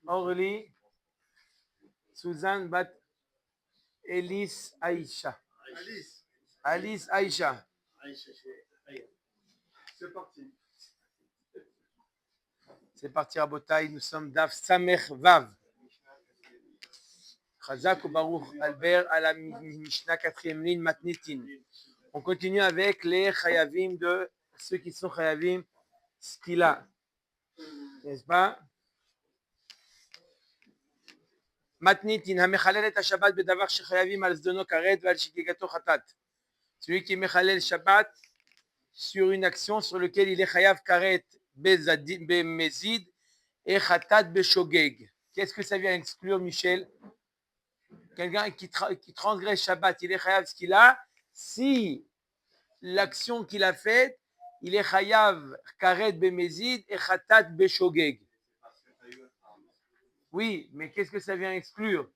Orly, Suzanne Bat Elise Aïcha. Alice Aïcha. C'est parti. C'est parti à Botaï, nous sommes Daf Samech Vav. Chazak ou Baruch Albert à la Mishnah 4e ligne Matnitin. On continue avec les Chayavim de ceux qui sont Chayavim Skila. N'est-ce pas? Matnitin, Hamechalel et Shabbat bedavar shechayavim al zdono karet val shikigato chatat. Celui qui mechalel Shabbat sur une action sur laquelle il est chayav karet bemezid et chatat beshogeg. Qu'est-ce que ça vient exclure, Michel? Quelqu'un qui transgresse Shabbat, il est chayav ce qu'il a. Si l'action qu'il a faite, il est chayav karet bemezid et chatat beshogeg. Oui, mais qu'est-ce que ça vient exclure?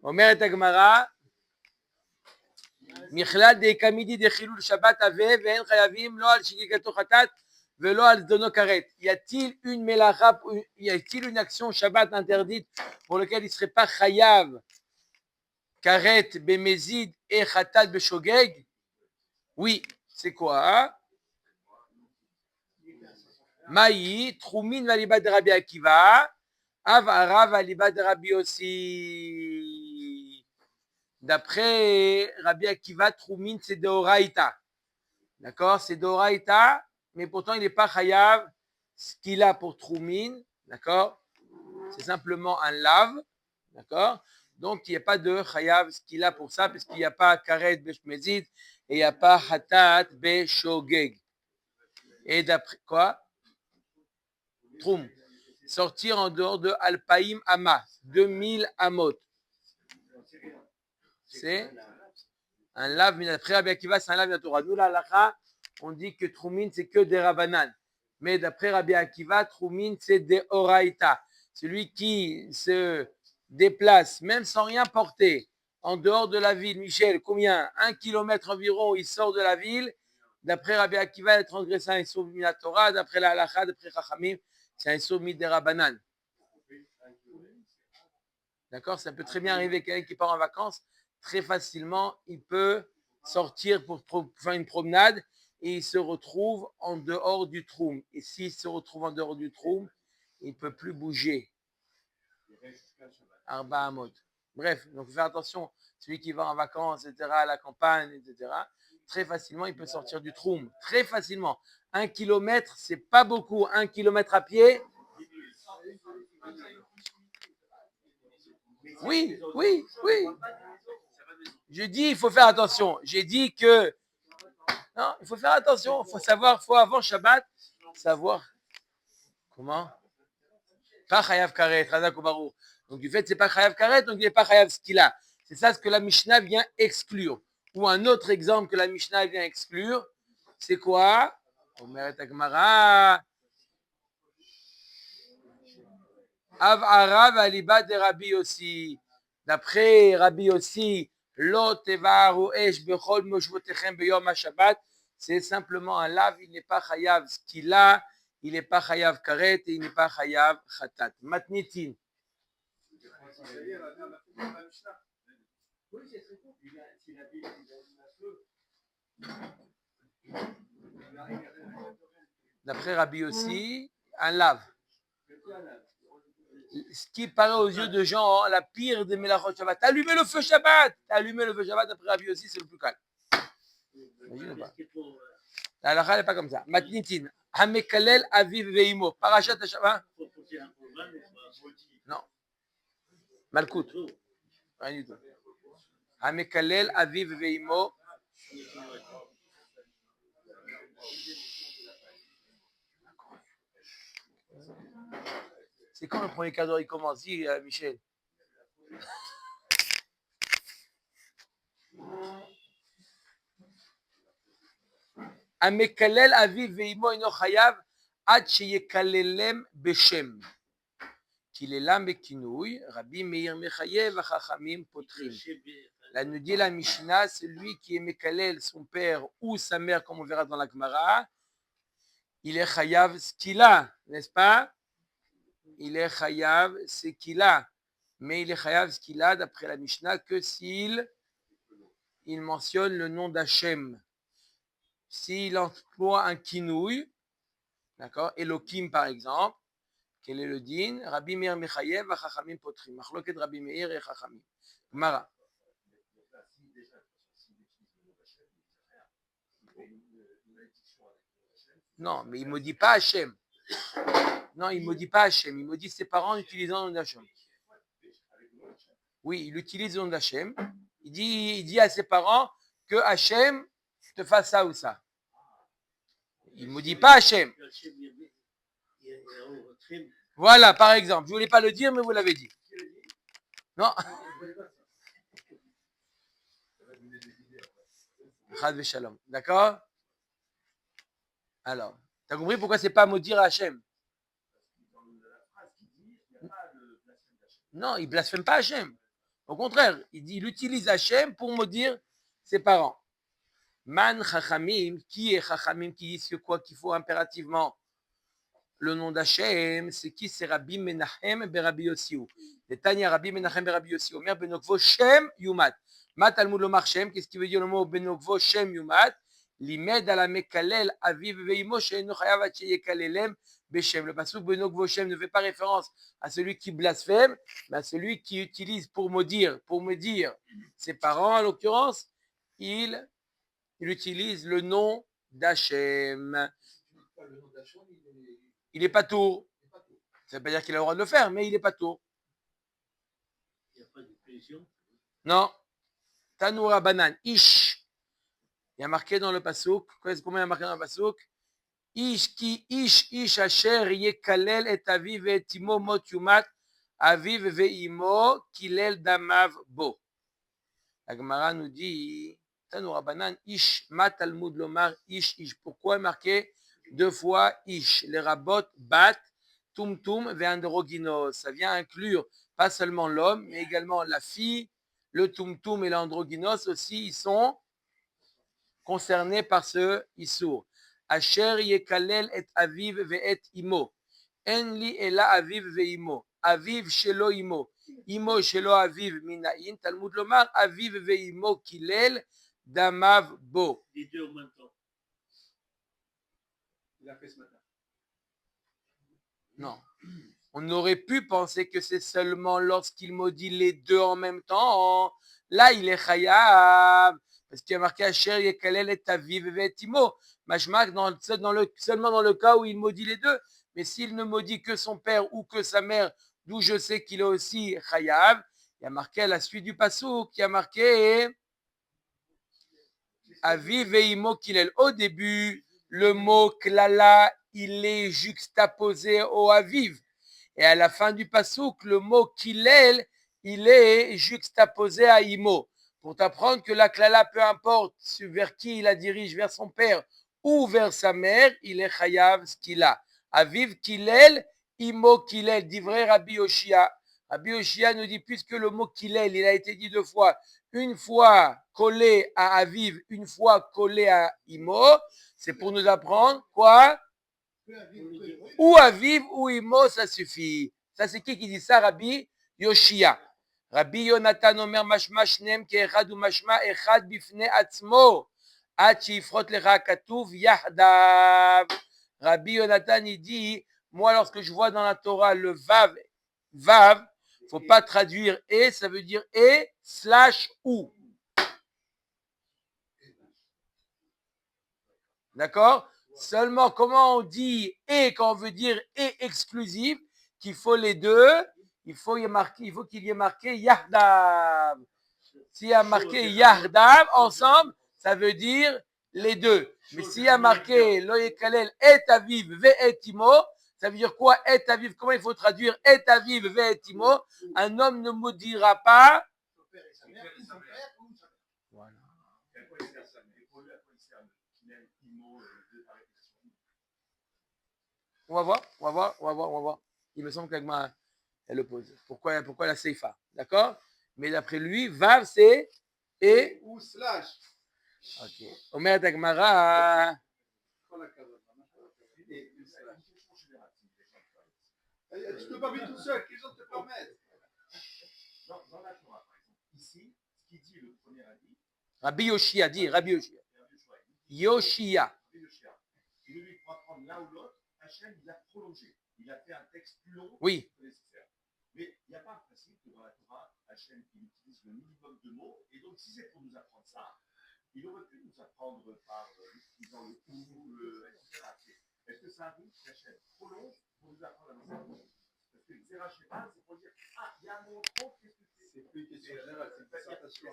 Omer et Agmara, Michlal de Kamidi de Chilul Shabbat Ave, Ve'en Chayavim, Lo al Shigikato Chatat, Velo al Dono Karet. Y a-t-il une melacha, y a-t-il une action Shabbat interdite pour laquelle il ne serait pas Chayav, Karet, Bemezid et Chatat Beshogeg? Oui, c'est quoi? Maï, Troumin Valiba de Rabbi Akiva, Av Arav Valiba de Rabbi aussi. D'après Rabbi Akiva, Troumin, c'est de Oraïta. D'accord? C'est de Oraïta, mais pourtant il n'est pas Chayav ce qu'il a pour Troumin. D'accord? C'est simplement un lave. D'accord? Donc il n'y a pas de Chayav ce qu'il a pour ça, parce qu'il n'y a pas Karet Beshmezid et il n'y a pas Hatat Beshogeg. Et d'après quoi? Troum. Sortir en dehors de Alpaïm Ama, 2000 Amot. C'est un lave, mais d'après Rabbi Akiva, c'est un lave de la Torah. Nous, la halakha, on dit que Troumin, c'est que des Rabanan. Mais d'après Rabbi Akiva, Troumin, c'est des Oraïta. Celui qui se déplace, même sans rien porter, en dehors de la ville, Michel, combien? 1 kilomètre environ, il sort de la ville. D'après Rabbi Akiva, il a transgressé un Issur min la Torah. D'après la halakha, d'après Chachamim, c'est un Issur min des Rabanan. D'accord? Ça peut très bien arriver quelqu'un qui part en vacances. Très facilement, il peut sortir pour faire une promenade et il se retrouve en dehors du troum. Et s'il se retrouve en dehors du troum, il ne peut plus bouger. Arba Amod. Bref, donc faire attention. Celui qui va en vacances, etc., à la campagne, etc., très facilement, il peut sortir du troum. Très facilement. 1 kilomètre, c'est pas beaucoup. 1 kilomètre à pied. Oui, oui, oui. Je dis, il faut faire attention. J'ai dit que non, il faut faire attention. Il faut savoir, faut avant Shabbat, savoir comment. Pas Chayav Karet, Razak ou Baruch. Donc du fait, c'est pas Chayav Karet, donc il n'est pas Chayav ce qu'il a. C'est ça ce que la Mishnah vient exclure. Ou un autre exemple que la Mishnah vient exclure, c'est quoi? Omer et Agmara. Av Arav Aliba de Rabbi aussi. D'après Rabbi aussi, Lo Tevaru Esh Bechol Moshvotechem Beyom HaShabbat, c'est simplement un lave, il n'est pas Chayav ce qu'il a, il n'est pas Chayav Karet et il n'est pas Chayav Chatat. Matnitin. D'après Rabbi aussi, un lave. Ce qui paraît aux yeux de gens la pire des Melachot Shabbat. Allumez le feu Shabbat. Allumez le feu Shabbat, d'après Rabbi aussi, c'est le plus calme. Imagine ou pas? La halakha n'est pas comme ça. Matnitin. Hamekalel aviv veimo. Parashat Shabbat. Non. Malkout. Rien du tout. Hamekalel aviv veimo. C'est quand le premier cadeau il commence? Dis, Michel. Hamekalel aviv veimo ino chayav ad sheyekalelem beshem. Kilelam bekinouy, Rabbi Meir mechayev achachamim potrim. Là nous dit la Mishnah, celui qui est mekalel son père ou sa mère, comme on verra dans la Gemara, il est chayav ce qu'il a, n'est-ce pas? Il est chayav ce qu'il a. Mais il est chayav ce qu'il a, d'après la Mishnah, que s'il mentionne le nom d'Hachem. S'il emploie un kinouï, d'accord, Elohim par exemple, quel est le din? Rabbi Meir Mechayev, Chachamim Potrim. Machloket Rabbi Meir et Chachamim. Gemara. Non, mais il ne maudit pas Hachem. Non, il ne maudit pas Hachem. Il maudit ses parents en utilisant le nom d'Hachem. Oui, il utilise le nom d'Hachem. Il dit à ses parents que Hachem te fasse ça ou ça. Il ne maudit pas Hachem. Voilà, par exemple. Je ne voulais pas le dire, mais vous l'avez dit. Non. Chad Shalom. D'accord? Alors, tu as compris pourquoi c'est pas maudire Hachem? Non, il blasphème pas Hachem. Au contraire, il utilise Hachem pour maudire ses parents. Man Chachamim, qui est Chachamim qui dit quoi qu'il faut impérativement le nom d'Hachem, c'est qui? C'est Rabbi Menachem ben Rabbi Yossiou. Les Tanya Rabbi Menachem ben Rabbi Yossiou. Omer benokvo Shem Yumat. Mat Talmud Lomar Shem, qu'est-ce qui veut dire le mot benokvo Shem Yumat? Limed ala mekalel aviv veimo she'eno chayav ad sheyekalelem beshem. Le pasuk benokvo Shem ne fait pas référence à celui qui blasphème, mais à celui qui utilise pour maudire ses parents, en l'occurrence, il utilise le nom d'Hachem. Il n'est pas tour. Ça ne veut pas dire qu'il a le droit de le faire, mais il n'est pas tour. Il n'y a pas de punition? Non. Tanoura banane. Ish. Il y a marqué dans le pasouk. Combien il y a marqué dans le pasouk? Ish ki ish asher yekalel et aviv et imo mot yumat aviv ve'imo kilel damav bo. La Gemara nous dit Tanoura banane. Ish ma Talmud lomar ish. Pourquoi est marqué deux fois ish? Les rabot bat tumtum ve'androgynos. Ça vient inclure pas seulement l'homme, mais également la fille, le tumtum et l'androgynos aussi, ils sont concernés par ce issour. Asher yekalel et aviv ve'et imo. En li ela aviv ve'imo. Aviv shelo imo. Imo shelo aviv minayin. Talmud lomar aviv ve'imo kilel damav bo. Les deux en même temps. Il a fait ce matin. Non. On aurait pu penser que c'est seulement lorsqu'il maudit les deux en même temps. Là, il est chayav. Parce qu'il y a marqué Asher yekalel et aviv ve'et imo. Mashmak seulement dans le cas où il maudit les deux. Mais s'il ne maudit que son père ou que sa mère, d'où je sais qu'il est aussi chayav, il y a marqué à la suite du passouk, il y a marqué aviv ve'imo kilel. Au début, le mot klala, il est juxtaposé au aviv. Et à la fin du passouk, le mot kilel, il est juxtaposé à imo. Pour t'apprendre que la klala, peu importe vers qui il la dirige, vers son père ou vers sa mère, il est chayav ce qu'il a. Aviv kilel, imo kilel, dit vrai Rabbi Yoshia. Rabbi Yoshia nous dit, puisque le mot kilel, il a été dit deux fois, une fois collé à aviv, une fois collé à imo, c'est pour nous apprendre quoi? Ou aviv ou imo, ça suffit. Ça, c'est qui dit ça? Rabbi Yoshia. Rabbi Yonatan omer mashma shneem ke'echad u'mashma echad bifnei atzmo ad she'yifrot lecha katuv yahdav. Rabbi Yonatan, il dit, moi, lorsque je vois dans la Torah le vav, faut pas traduire et, ça veut dire et / ou. D'accord? Seulement, comment on dit et quand on veut dire et exclusive, qu'il faut les deux, il faut qu'il y ait marqué Yahdav. S'il y a marqué Yahdav ensemble, ça veut dire les deux. Mais s'il y a marqué Lo yekalel et aviv ve'et imo, ça veut dire quoi et aviv? Comment il faut traduire et aviv ve'et imo? Un homme ne maudira pas. Voilà. On va voir. Il me semble qu'Agma, elle le pose. Pourquoi la Seifa? D'accord? Mais d'après lui, Vav, c'est et ou slash. Ok. Omer Agmara. Tu ne peux pas vivre tout seul, qu'ils te permettent. Dans la Torah, par exemple, ici, ce qui dit le premier avis. Rabbi Yoshia dit, Rabbi Yoshia. Yoshia. Il lui pour apprendre l'un ou l'autre, Hachem, il a prolongé. Il a fait un texte plus long Oui. que nécessaire. Mais il n'y a pas un principe que dans la Torah, Hachem, il utilise le minimum de mots. Et donc, si c'est pour nous apprendre ça, il aurait pu nous apprendre par utilisant le ou, le etc. Est-ce que ça arrive qu'Hachem prolonge pour nous apprendre à nous apprendre? Parce que Zera Sheba, c'est pour dire, ah, il y a un mot trop, qu'est-ce que c'est? C'est plus une question générale, c'est une dissertation.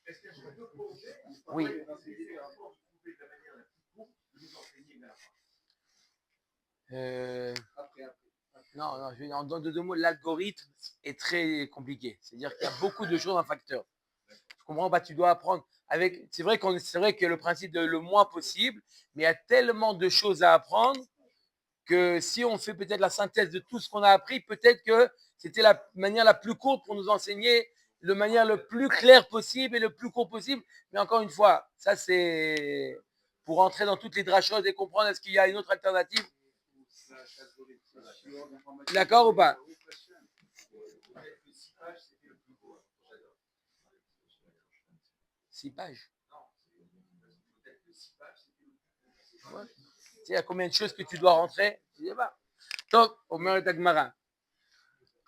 Est-ce qu'Hachem peut prolonger? Oui. De trouver de la manière la plus courte de nous enseigner la fin. Après. Non, je vais en deux mots, l'algorithme est très compliqué. C'est-à-dire qu'il y a beaucoup de choses en facteur. Je comprends pas, tu dois apprendre. C'est vrai que le principe de le moins possible, mais il y a tellement de choses à apprendre que si on fait peut-être la synthèse de tout ce qu'on a appris, peut-être que c'était la manière la plus courte pour nous enseigner de manière le plus claire possible et le plus court possible. Mais encore une fois, ça c'est pour entrer dans toutes les drachos et comprendre est-ce qu'il y a une autre alternative. D'accord ou pas? 6 pages. Ouais. Tu sais, il y a combien de choses que tu dois rentrer? Je sais pas. Top, Omer et Agmara.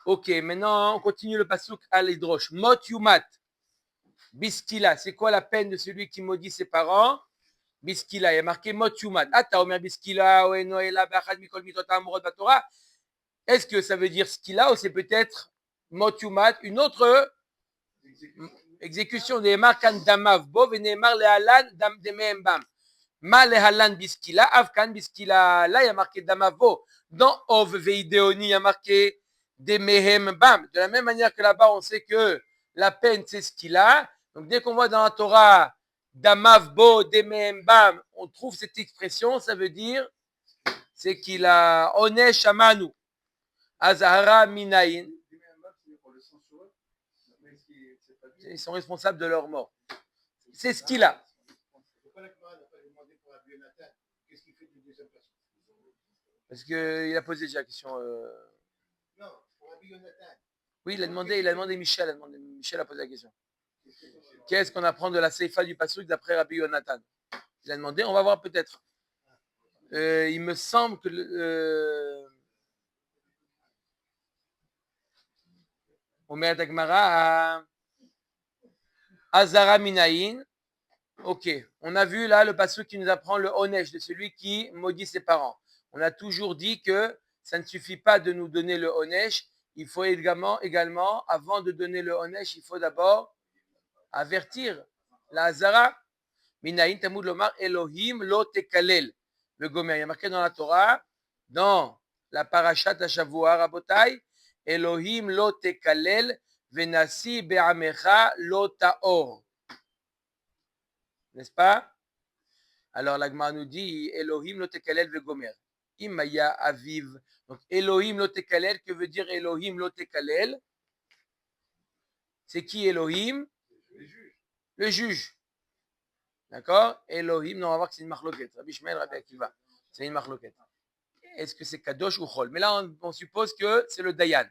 Ok, maintenant on continue le pasuk à l'hydroche. Mot yumat. Biskila, c'est quoi la peine de celui qui maudit ses parents? Biskila, il y a marqué Mot yumat. Ata Omer Biskila, Oenoela, Bachad Mikol Mitota Amorot Batora. Est-ce que ça veut dire skila ou c'est peut-être Mot yumat, une autre exécution des markan damav bov et neemar lehalan dam demehem bam. Ma lehalan biskila, avkan biskila. Là, il y a marqué damavo. Dans ov veideoni, il y a marqué demehem bam. De la même manière que là-bas, on sait que la peine, c'est skila. Donc, dès qu'on voit dans la Torah damav bo demehem bam, on trouve cette expression, ça veut dire c'est qu'il a onesh amanu. Azahara minayin. Ils sont responsables de leur mort. C'est ce qu'il a. Parce qu'il a posé déjà la question. Non, pour Rabbi Yonatan. Oui, il a demandé Michel. Michel a posé la question. Qu'est-ce qu'on apprend de la Seifa du Pasuk d'après Rabbi Yonatan? Il a demandé, on va voir peut-être. Il me semble que Omer Takmara à Azara Minaïn. Ok, on a vu là le Pasuk qui nous apprend le Onesh de celui qui maudit ses parents. On a toujours dit que ça ne suffit pas de nous donner le Onesh. Il faut également, avant de donner le Onesh, il faut d'abord avertir la Hazara. Minaïn Tamud Lomar Elohim lo tekalel. Le Gomer, il y a marqué dans la Torah, dans la Parashat Hashavua Rabotai, Elohim lo tekalel venasi be'amecha lo ta'or. N'est-ce pas? Alors la Gemara nous dit Elohim lo tekalel vegomer. Imaya aviv. Donc Elohim lo tekalel, que veut dire Elohim lo tekalel? C'est qui Elohim? Le juge. D'accord? Elohim, non, on va voir que c'est une marloquette. Rabbi Shmuel, Rabbi Akiva. C'est une marloquette. Est-ce que c'est Kadosh ou Chol? Mais là, on suppose que c'est le Dayan.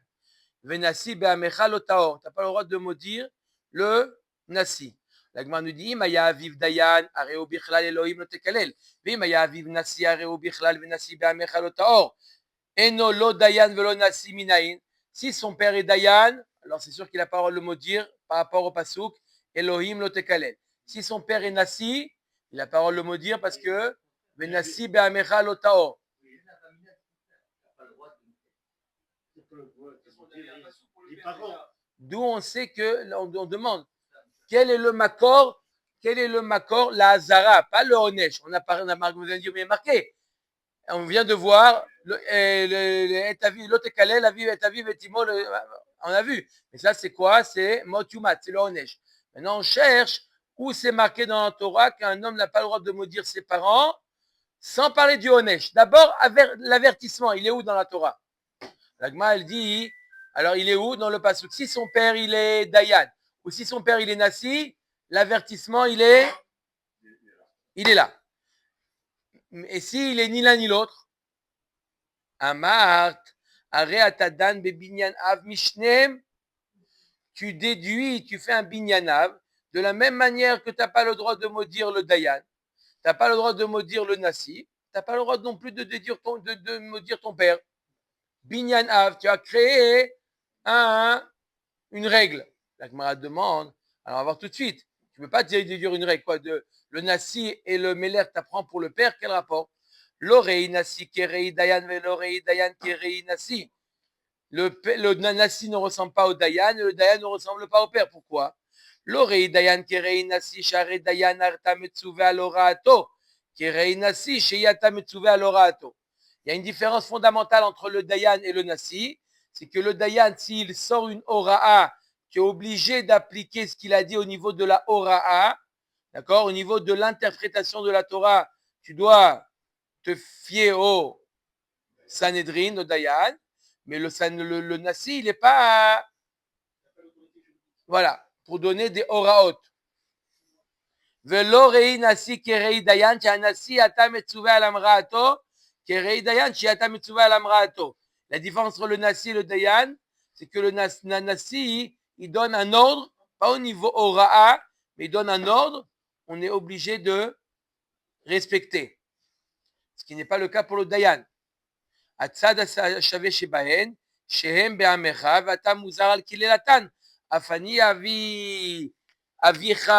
Venasi be'amecha lo taor. Tu n'as pas le droit de maudire le Nasi. La Gemara nous dit Maya aviv Dayan, areo bichlal Elohim lo tekalel. Maya aviv Nasi, areo bichlal venasi be'amecha lo taor. Eno lo Dayan velo Nasi minayin. Si son père est Dayan, alors c'est sûr qu'il a pas le droit de le maudire par rapport au Pasuk Elohim lo tekalel. Si son père est Nasi, il a pas le droit de le maudire parce que venasi be'amecha lo taor. D'où on sait que, on demande, quel est le makor, la hazara, pas le onesh. On a marqué. On vient de voir, on a vu. Mais ça, c'est quoi? C'est motumat, c'est le onesh. Maintenant, on cherche où c'est marqué dans la Torah qu'un homme n'a pas le droit de maudire ses parents, sans parler du onesh. D'abord, l'avertissement, il est où dans la Torah? La Gemara, elle dit, alors il est où dans le pasuk? Si son père il est Dayan ou si son père il est Nasi, l'avertissement il est là. Et s'il est ni l'un ni l'autre, Amart, Are atadan bebinyan av mishnem. Tu déduis, tu fais un binyanav, de la même manière que tu n'as pas le droit de maudire le dayan, tu n'as pas le droit de maudire le nasi, tu n'as pas le droit non plus de maudire ton père. Binyanav, tu as créé une règle. La Gemara demande, alors on va voir tout de suite, tu ne peux pas déduire une règle, quoi, le nasi et le meler t'apprends pour le père, quel rapport? L'orei nasi kerei dayan ve l'orei dayan kerei nasi. Le nasi ne ressemble pas au dayan et le dayan ne ressemble pas au père. Pourquoi? L'orei dayan kerei nasi share dayan arta metsuve aloraato kerei nasi sheyata metsuve aloraato. Il y a une différence fondamentale entre le dayan et le nasi, c'est que le dayan, s'il sort une ora'a, tu es obligé d'appliquer ce qu'il a dit au niveau de la ora'a, d'accord? Au niveau de l'interprétation de la Torah, tu dois te fier au Sanhedrin, au dayan. Mais le nasi, il n'est pas. Voilà, pour donner des oraot. Velo rei nasi kerei dayan, tu as un nasi ata metsuve alamraato, kerei dayan, tu ata metsuve alamraato. La différence entre le nasi et le dayan, c'est que le nasi, il donne un ordre, pas au niveau ora'a, mais il donne un ordre, on est obligé de respecter. Ce qui n'est pas le cas pour le dayan. Atzad השווה שבהן, שהם בעמך ואתה מוזר על קללתן. אף אני אביך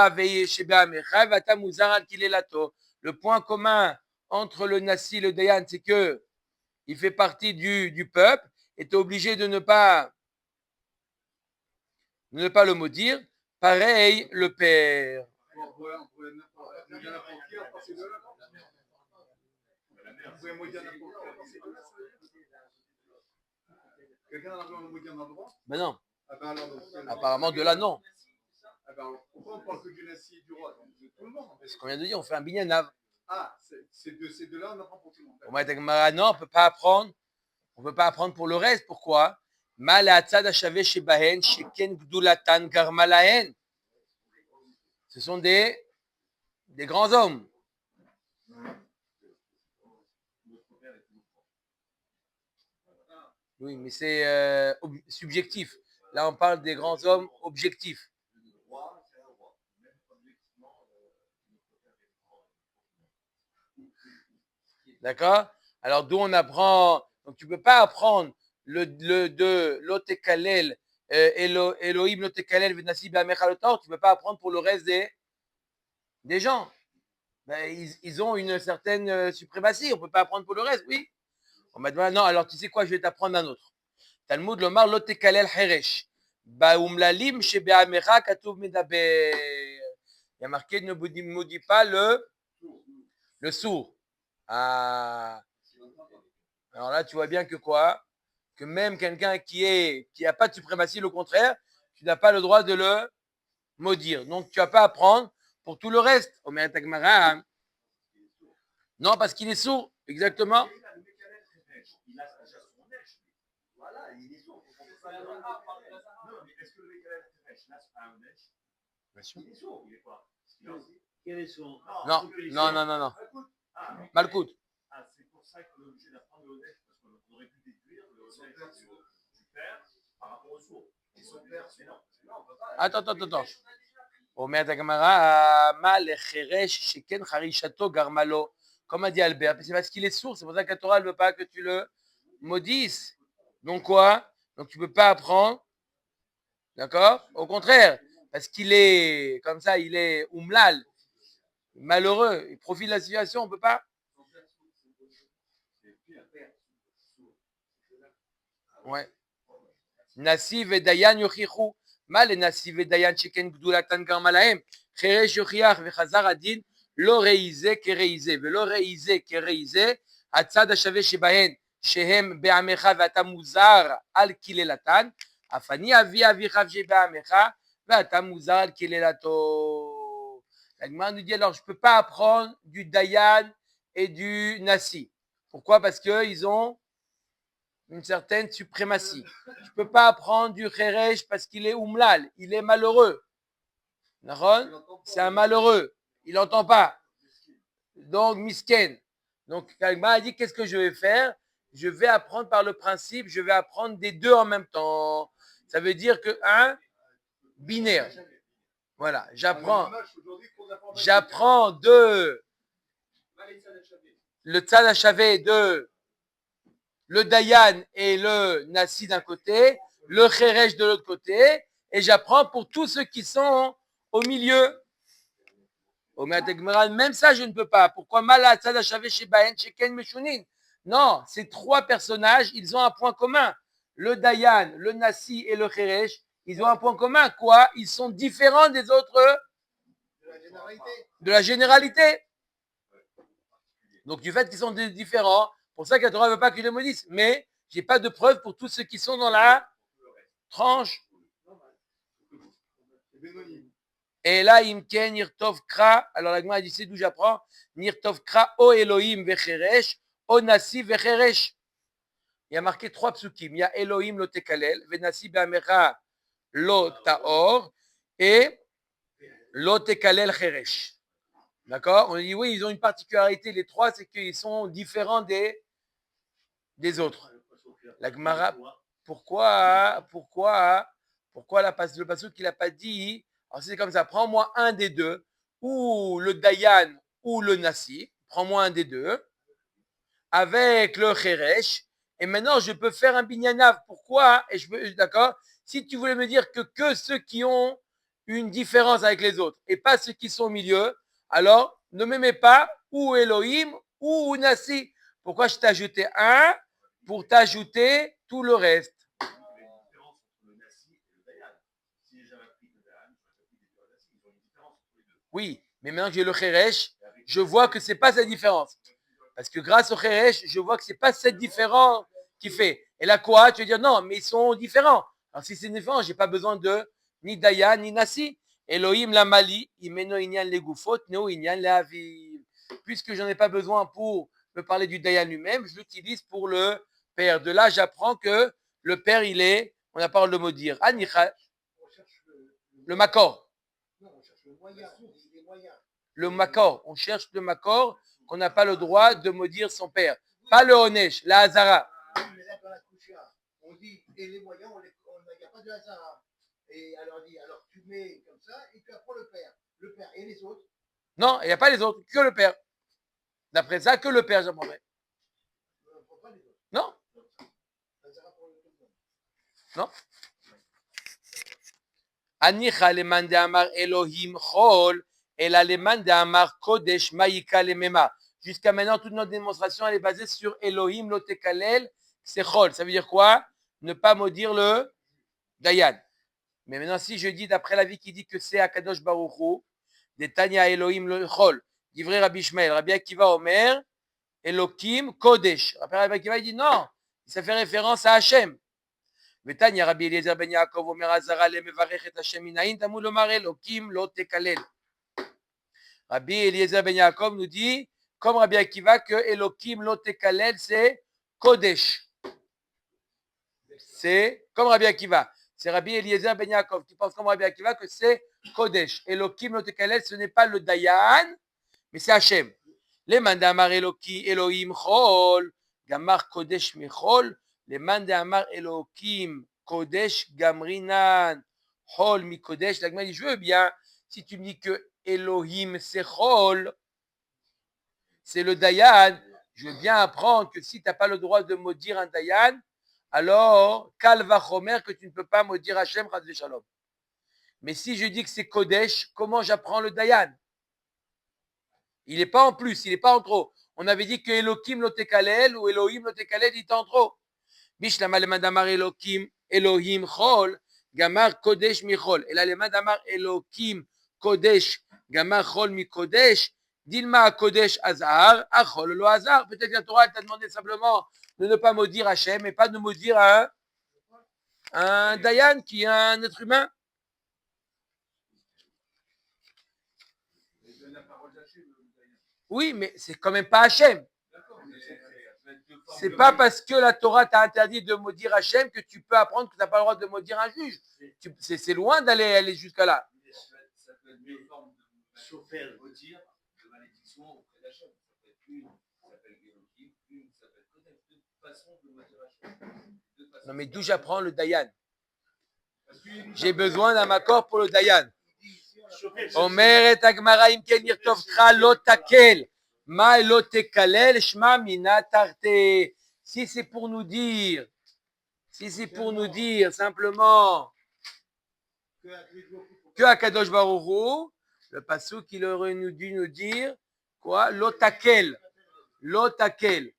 שבעמך ואתה מוזר על קללתו. Le point commun entre le nasi et le dayan, c'est que il fait partie du peuple et tu es obligé de ne pas le maudire. Pareil, le père. Quelqu'un a besoin de maudire dans le droit? Mais non. Ah ben alors, apparemment de là, non. Ah ben alors, pourquoi on parle que du nasi et du roi? De tout le monde. C'est ce qu'on vient de dire, on fait un binyanav. Ah, c'est de ces deux-là, on apprend pour tout le monde. Non, on ne peut pas apprendre. On ne peut pas apprendre pour le reste. Pourquoi? Mal atzad hashaveh shebahen sheken gdulatan garmalahen. Ce sont des grands hommes. Oui, mais c'est subjectif. Là, on parle des grands hommes objectifs. D'accord? Alors, d'où on apprend. Donc, tu ne peux pas apprendre de l'otekalel, Elohim l'otekalel, venasi be'amechalotor. Tu ne peux pas apprendre pour le reste des gens. Ben, ils ont une certaine suprématie. On ne peut pas apprendre pour le reste, oui. On m'a dit, non, alors tu sais quoi, je vais t'apprendre un autre. Talmud lomar lotekalel heresh. Baumlalim shebe'amecha katuv medaber. Il y a marqué, ne maudit pas le sourd. Ah. Alors là, tu vois bien que quoi? Que même quelqu'un qui n'a pas de suprématie, le contraire, tu n'as pas le droit de le maudire. Donc, tu n'as pas à apprendre pour tout le reste. Omer Tagmara. Non, parce qu'il est sourd, exactement. Voilà, il est sourd. Non, mais est-ce que le Mekalel Teresh, là, c'est pas un Nesh? Bien sûr. Il est sourd, il est quoi? Quel est son. Non. Malkout. Ah, c'est pour ça qu'on est obligé d'apprendre le Nesh, parce qu'on aurait pu déduire le Nesh du père par rapport au sourd. Et son père, c'est non. Non, on peut pas. Attends. Omer Tagmara, mal cheresh sheken harishato garmalo. Comme a dit Albert, c'est parce qu'il est sourd, c'est pour ça que la Torah ne veut pas que tu le maudisses. Donc quoi? Donc tu ne peux pas apprendre. D'accord? Au contraire, parce qu'il est comme ça, il est umlal, malheureux, il profite de la situation, on ne peut pas. Ouais. Nasiv et Dayan yochichu. Mal et Nasiv et Dayan sheken gdulatan garmalahem. Cheresh yochiach vechazar adin. לא ראיזה כראיזה ולא ראיזה כראיזה, הצד השווה שבהן שהם בעמך ואתה מוזר על קללתן, אף אני אביך שבעמך ואתה מוזר על קללתו. La Gemara nous dit alors je ne peux pas apprendre du Dayan et du Nasi. Pourquoi? Parce qu'ils ont une certaine suprématie. Je ne peux pas apprendre du Cheresh parce qu'il est umlal, il est malheureux. C'est un malheureux. Il n'entend pas. Donc, misken. Donc, Kalma a dit, qu'est-ce que je vais faire? je vais apprendre par le principe, je vais apprendre des deux en même temps. Ça veut dire que un binaire. Voilà, j'apprends de le tzad hachavé de le dayan et le nasi d'un côté, le cheresh de l'autre côté, et j'apprends pour tous ceux qui sont au milieu. Même ça, je ne peux pas. Pourquoi Mala tzad hachavé chez Baen, chez Ken Meshunin? Non, ces trois personnages, ils ont un point commun. Le dayan, le nasi et le cheresh, ils ont un point commun. Quoi? Ils sont différents des autres de la généralité. Donc, du fait qu'ils sont différents, pour ça que la Torah ne veut pas qu'ils le maudissent. Mais je n'ai pas de preuve pour tous ceux qui sont dans la tranche. Et là, Imken, Nirtov Kra. Alors, la Gemara dit c'est d'où j'apprends. Nirtov Kra, O Elohim Vecheresh, O Nasi Vecheresh. Il y a marqué trois psukim. Il y a Elohim lo tekalel, Venasi be'amecha lo taor, et lo tekalel cheresh. D'accord? On dit oui, ils ont une particularité, les trois, c'est qu'ils sont différents des autres. La Gemara, pourquoi le passage qu'il n'a pas dit? Alors c'est comme ça, prends-moi un des deux, ou le Dayan ou le Nasi, prends-moi un des deux, avec le Cheresh, et maintenant je peux faire un binyanav. Pourquoi? Et je peux, d'accord? Si tu voulais me dire que ceux qui ont une différence avec les autres, et pas ceux qui sont au milieu, alors ne me mets pas ou Elohim ou Nasi. Pourquoi je t'ai ajouté un? Pour t'ajouter tout le reste. Oui, mais maintenant que j'ai le Cheresh, je vois que ce n'est pas cette différence. Parce que grâce au Cheresh, je vois que ce n'est pas cette différence qui fait. Et là, quoi? Tu veux dire non, mais ils sont différents. Alors si c'est différent, je n'ai pas besoin de ni Dayan, ni Nasi. Elohim la Mali, Imeno Inyan le Gufot, Neo Inyan le Aviv. Puisque je n'en ai pas besoin pour me parler du Dayan lui-même, je l'utilise pour le Père. De là, j'apprends que le Père, il est, on n'a pas le mot dire, le Makor. Le Makor. On cherche le Makor qu'on n'a pas le droit de maudire son père. Pas le Honesh, la Hazara. Mais là, dans la Koucha, on dit, et les moyens, il n'y a pas de Hazara. Et alors, tu mets comme ça, et tu apprends le père. Le père et les autres. Non, il n'y a pas les autres, que le père. D'après ça, que le père, j'apprendrai. Non. Non. Anicha le mande amar Elohim chol, et la le mande amar kodesh maïka le mema. Jusqu'à maintenant, toute notre démonstration, elle est basée sur Elohim lo tekalel, c'est chol. Ça veut dire quoi? Ne pas maudire le Dayan. Mais maintenant, si je dis, d'après la vie qui dit que c'est Akadosh Baruch Hu, des Tanya Elohim le chol, d'Ivrei Rabbi Ishmael, Rabbi Akiva Omer, Elohim Kodesh. Après, Rabbi Akiva, il dit non, ça fait référence à Hachem. ותניא רבי אליעזר בן יעקב אומר הזרה למברך את השם מנין תמול לומר אלוקים לא תקלל. Rabbi Eliezer Ben Yaakov nous dit, comme Rabbi Akiva, que Elokim lo tekalel, c'est Kodesh. C'est comme Rabbi Akiva. C'est Rabbi Eliezer Ben Yaakov qui pense comme Rabbi Akiva que c'est Kodesh. Elokim lo tekalel, ce n'est pas le Dayan, mais c'est Hachem. Les mandamar Elohim chol, gamar Kodesh michol. Les mandamar Elokim Kodesh gamrinan chol mi Kodesh. La Gemara dit, je veux bien, si tu me dis que Elohim c'est chol, c'est le Dayan, je veux bien apprendre que si tu n'as pas le droit de maudire un Dayan, alors, Kal vachomer, que tu ne peux pas maudire Hachem, Chas v'Shalom. Mais si je dis que c'est Kodesh, comment j'apprends le Dayan? Il n'est pas en plus, il n'est pas en trop. On avait dit que Elohim lo tekalel ou Elohim lo tekalel, il est en trop. Bishlama le mandamar Elohim, Elohim chol, gamar Kodesh mi chol. Et là, le mandamar Elohim Kodesh, gamar chol mi Kodesh, dilma Kodesh azar, achol lo azar. Peut-être que la Torah t'a demandé simplement de ne pas maudire Hachem et pas de maudire un Dayan qui est un être humain. Oui, mais c'est quand même pas Hachem. C'est pas parce que la Torah t'a interdit de maudire Hachem que tu peux apprendre que tu n'as pas le droit de maudire un juge. C'est loin aller jusqu'à là. Ça peut être une forme de chauffeur, maudire, de malédiction auprès d'Hachem. Ça peut être une qui s'appelle Elohim, une qui s'appelle Kodesh. Non, mais d'où j'apprends le Dayan? J'ai besoin d'un accord pour le Dayan. Omer et Agmara im ken yirtovcha lo takel. Ma lo tekalel shma mina tarte. Si c'est pour nous dire simplement que Akadosh Baruch Hu, le pasuk il aurait dû nous dire quoi? Lo takel. Lo takel.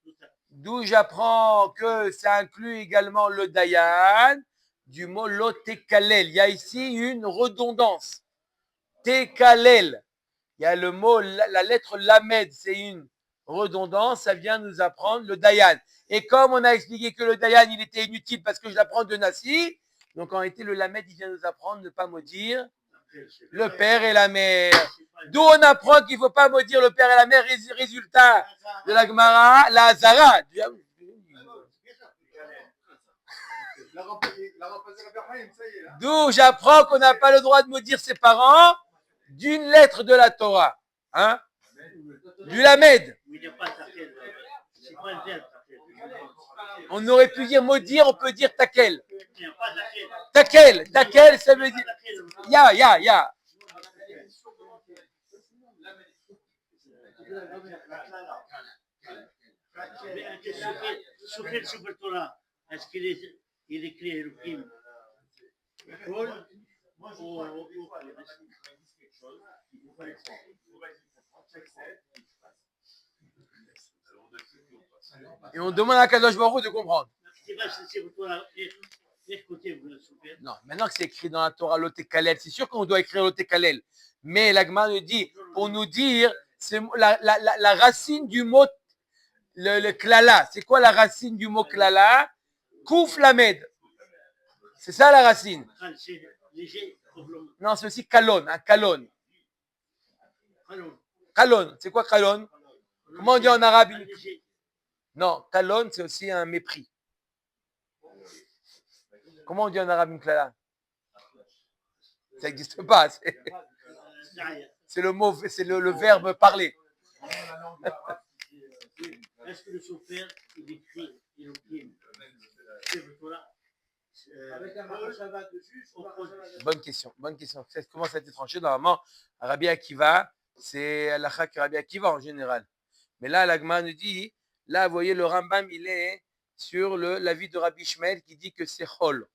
D'où j'apprends que ça inclut également le Dayan, du mot lo tekalel. Il y a ici une redondance. Tekalel. Il y a le mot, la lettre lamed, c'est une redondance, ça vient nous apprendre le Dayan. Et comme on a expliqué que le Dayan, il était inutile parce que je l'apprends de Nassi, donc en réalité, le lamed, il vient nous apprendre de ne pas maudire le père et la mère. D'où on apprend qu'il ne faut pas maudire le père et la mère, résultat de la Gemara, la Hazara. D'où j'apprends qu'on n'a pas le droit de maudire ses parents d'une lettre de la Torah. Hein? Du Lamed. On aurait pu dire maudire, on peut dire takel. Takel, ça veut dire. Ya. Est-ce qu'il écrit Elohim? Et on demande à Kadosh Baruch Hu de comprendre. Non, maintenant que c'est écrit dans la Torah Lotekalel, c'est sûr qu'on doit écrire Lotekalel. Mais l'Agma nous dit, pour nous dire, c'est la racine du mot, le klala. C'est quoi la racine du mot klala? Kouf lamed. C'est ça la racine. Non, c'est aussi kalon, un kalon. Kalon, c'est quoi kalon? Comment on dit en arabe? Non, kalon, c'est aussi un mépris. Comment on dit en arabe une klala? Ça n'existe pas. C'est le mot, c'est le verbe parler. Est-ce que le chauffeur, il écrit Elohim? Bonne question. Comment ça a été tranché? Normalement, Rabbi Akiva, c'est l'Achak Rabbi Akiva en général. Mais là, l'Agma nous dit, là, vous voyez, le Rambam, il est sur l'avis de Rabbi Shmuel qui dit que c'est Chol.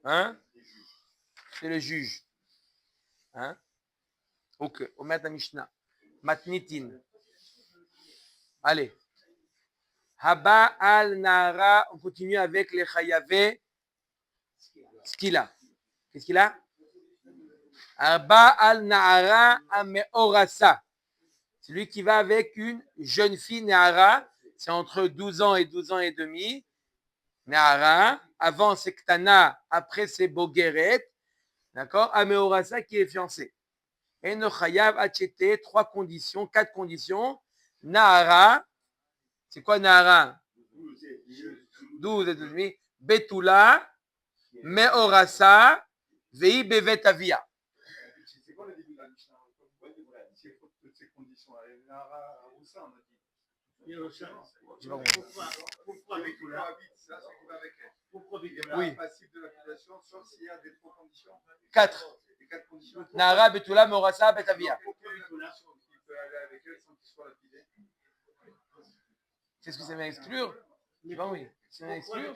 Hein? C'est le juge. Hein? Ok, on met la Mishnah. Matnitin. Allez. Haba al Nara, on continue avec les Chayavé Skila. Qu'est-ce qu'il a? Haba al Nara Ameorasa. Celui qui va avec une jeune fille Nara, c'est entre 12 ans et 12 ans et demi. Nara, avant c'est Ktana, après c'est Bogeret. D'accord? Ameorasa qui est fiancé. Et no Chayav Achete, 4 conditions. Nara, c'est quoi Nara? 12 et demi. Betula, Meorasa, Vei Bevet Avia. C'est quoi le début de la Mishnah? Ces conditions, Nara, Roussa, on a dit. Pourquoi Betula? Pourquoi Betula? Oui. Passif de l'accusation, sauf s'il y a des 3 conditions. 4. Nara, Betula, Meorasa, Betavia. Pourquoi Betula? Il peut aller avec elle sans qu'il soit lapidé. Qu'est-ce que ça vient exclure? Ben oui, ça vient exclure.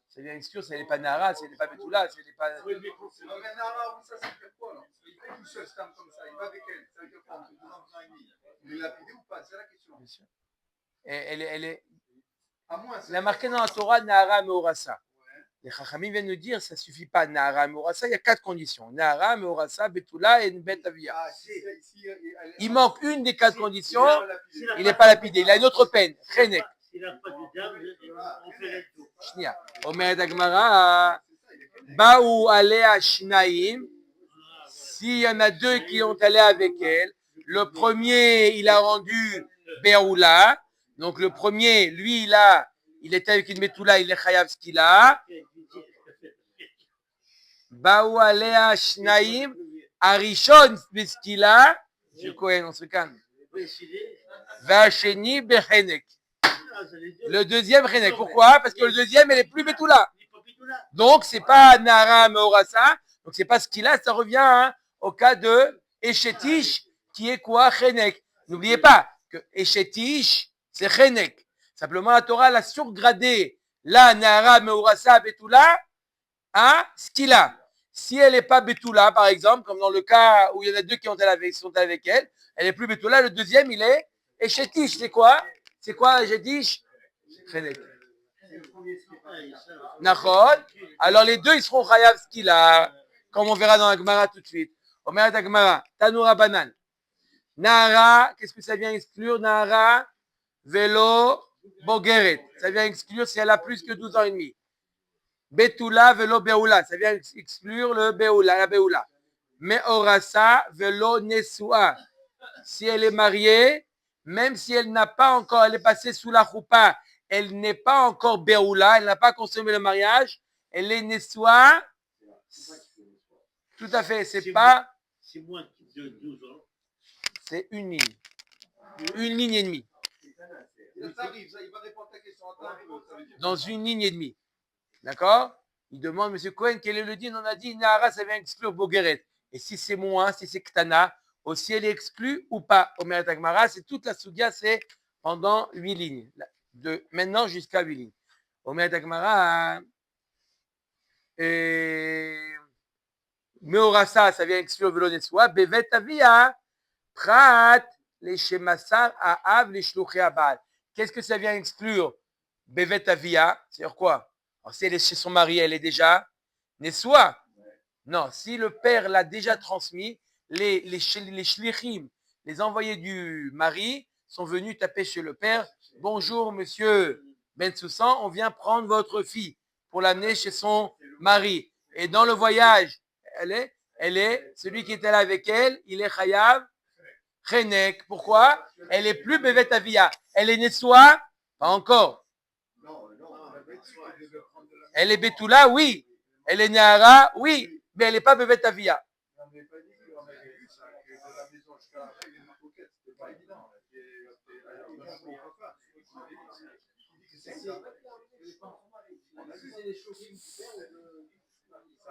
Ça vient exclure, ça n'est pas Nara, ça n'est pas Betula, ça n'est pas. Non, mais Nara, ça fait quoi alors? Il fait une seule femme comme ça, il va avec elle, ça veut dire quoi? Entre 2 ans et demi. Il est lapidé ou pas? C'est la question. Bien sûr. Et elle est. À moins, Il a marqué dans la Torah Nara Meorasa. Les Chachamim viennent nous dire ça ne suffit pas. Nara Meorasa, il y a 4 conditions. Nara, Meorasa, Betula et Betavia. Il manque une des 4 conditions. Il n'est pas lapidé. Il a une autre peine. Chenek. S'il n'a pas de dame, on fait les tout. Shnia. Omer Dagmara. Baou Alea Shnaim. S'il y en a 2 qui ont allé avec elle, le premier, il a rendu Beoula. Donc le premier, lui, il était avec une Betula, il est Chayav ce qu'il a. Baou Alea Shnaim. Arishon Beskila. Je Cohen, on se calme. Vacheni Bechenek. Le deuxième Chenek. Pourquoi? Parce que le deuxième, elle est plus Betula. Donc, c'est pas Nara Meorasa. Donc, c'est pas ce qu'il a. Ça revient au cas de Eshetish, qui est quoi? Chenek. N'oubliez pas que Eshetish, c'est Chenek. Simplement, la Torah l'a surgradé. Là, Nara Meorasa Betula à ce qu'il a. Si elle n'est pas Betula, par exemple, comme dans le cas où il y en a deux qui sont avec elle, elle n'est plus Betula. Le deuxième, il est Eshetish. C'est quoi? C'est quoi Eshetish? Chenek. Nachon. Alors les deux, ils seront Chayav ce qu'il a, comme on verra dans la Gemara tout de suite. Omer la Gemara, Tanoura Banan. Nahara, qu'est-ce que ça vient exclure? Nahara, Velo, Bogeret. Ça vient exclure si elle a plus que 12 ans et demi. Betula, Velo, Beoula. Ça vient exclure le Beoula, la Beoula. Mais Orasa, Velo, Nesua. Si elle est mariée, même si elle n'a pas encore, elle est passée sous la choupa, elle n'est pas encore Beoula, elle n'a pas consommé le mariage, elle est Nesua. Tout à fait, c'est pas. C'est moins de 12 ans. C'est une ligne. Une ligne et demie. Ça arrive, il va répondre à ta question. Dans une ligne et demie. D'accord? Il demande, M. Cohen, quel est le din? On a dit, Nahara, ça vient exclure Bogeret. Et si c'est moins, si c'est Ktana, aussi elle est exclue ou pas? Omer Tagmara, c'est toute la Sugia, c'est pendant 8 lignes. De maintenant jusqu'à 8 lignes. Omer Tagmara, Meorasa, ça vient exclure Veloneswa, Bevet Avia, Prat, les Shemassar, Aav, les Shlouché Abal. Qu'est-ce que ça vient exclure? Bevet Avia, c'est-à-dire quoi? Alors, si elle est chez son mari, elle est déjà Neswa. Non, si le père l'a déjà transmis, les shlichim, les envoyés du mari, sont venus taper chez le père. Bonjour, monsieur Ben Soussan, on vient prendre votre fille pour l'amener chez son mari. Et dans le voyage, elle est, celui qui était là avec elle, il est Chayav Chenek. Pourquoi? Elle est plus Bevet Avia. Elle est Nessoa? Pas encore. Elle est Betula? Oui. Elle est Nehara? Oui. Mais elle n'est pas Bevet Avia.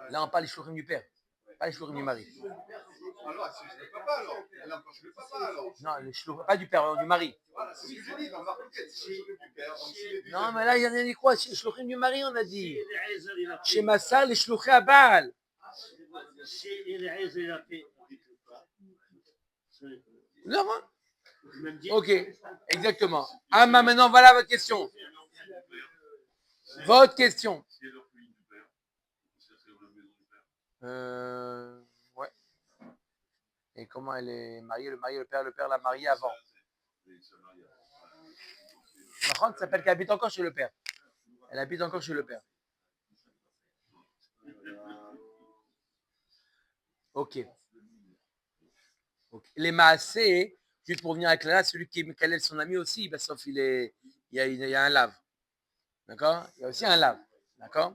Là, on parle des shlouchim du père, pas les shlouchim du mari. Alors, c'est le papa alors. Elle est encore chez le papa alors. Non, les shlouchim, pas du père, du mari. Voilà, c'est ce que j'ai dit dans Marcoquette, c'est le shlouchim du père. Donc, s'il est du Non, mais là, il y en a des quoi? Les shlouchim du mari, on a dit. Chez Massa, les shlouchim à Baal. Non, ok, exactement. Ah, mais maintenant, voilà votre question. Votre question. Ouais. Et comment elle est mariée? Le mari, le père l'a mariée avant. Par contre, ça s'appelle qu'elle habite encore chez le père. Elle habite encore chez le père. Ok. Les maasés, juste pour venir avec là, celui qui est son ami aussi, ben, sauf il y a un lave. D'accord? Il y a aussi un lave. D'accord?